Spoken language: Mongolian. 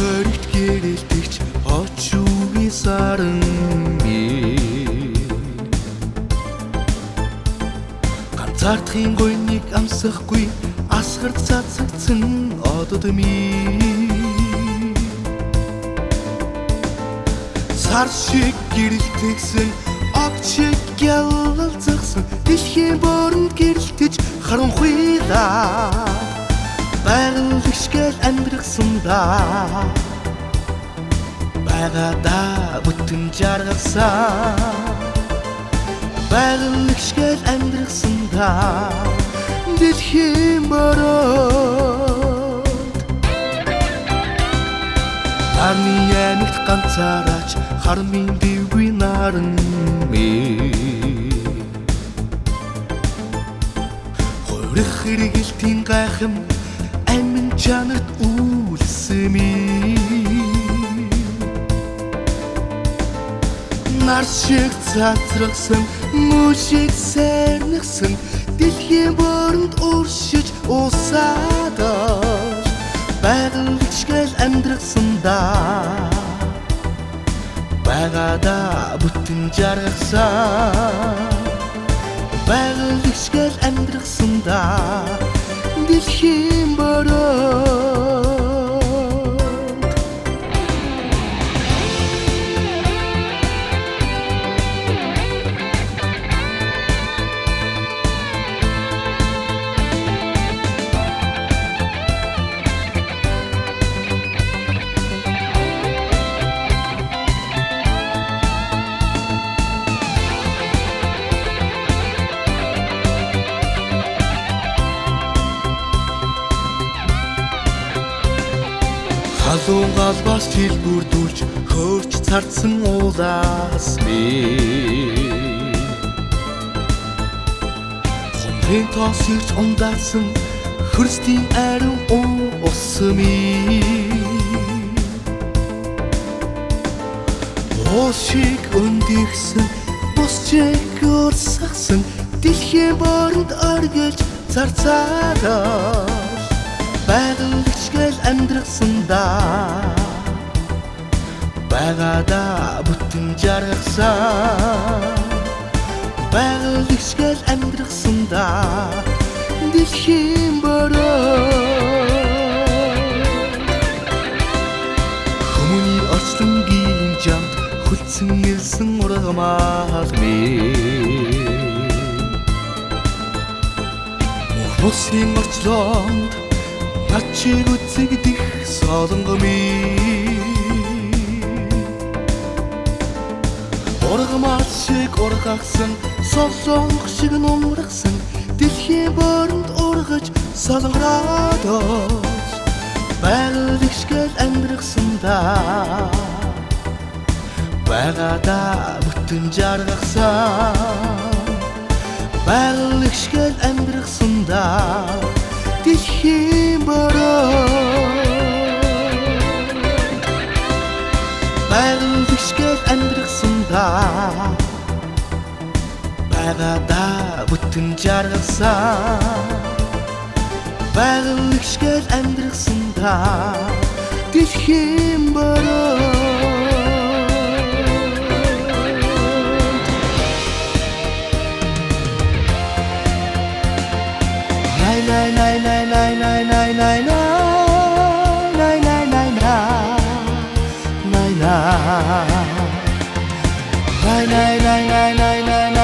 Хоригт гэрэлтэгч очуугийн саран ганцаардахын гойныг амсахгүй асгарт цацагдсан одод сар шиг гэрэлтэгсэн огчиг ялалцсан дэлхийн боронд гэрэлтэж харанхуйлаа байгалагшгэл амьдрахсандаа байгадаа бүтэн жаргасан байгалагшгэл амьдрахсандаа дэлхийн боронд нарны янагт ганцаараач хармын дэвгүй наран хорих хэрэгэлтийн гайхам амин чанарт үлсэн нар шиг цацрагсан мөн шиг сайрнагсан дэлхийн боронд уршиж усадаж байгалагшгэл амьдрахсандаа байгадаа бүтэн жаргасан байгалагшгэл амьдрахсандаа дэлхийн боронд халуун галбаас хэлбүрдүүлж хөөрч цардсан уулаас хонхын тоосч ундаасан хөрстийн ариун усан Ошиг өндөгсөн босчиг урсгасан дэлхийн боронд оргилж зарцаадаа байгалагшгэл амьдрахсандаа байгадаа бүтэн жаргасан байгалагшгэл амьдрахсандаа дэлхийн боронд хүмүүний орчлонгийн жамд хүлцэн нэлсэн ургамал Мосын орчлонд начиг үзэгдэх солонгомын ургамал шиг ургагсан солонго шиг нумрагсан дэлхийн боронд ургаж солонгороод байгалагшгэл амьдрахсандаа байгадаа бүтэн жаргасан байгалагшгэл амьдрахсандаа дэлхийн боронд байгалагшгэл амьдрахсандаа байгадаа бүтэн жаргасан байгалагшгэл амьдрахсандаа дэлхийн боронд Nay nay nay nay nay nay nay nay nay nay nay nay nay nay nay nay nay nay nay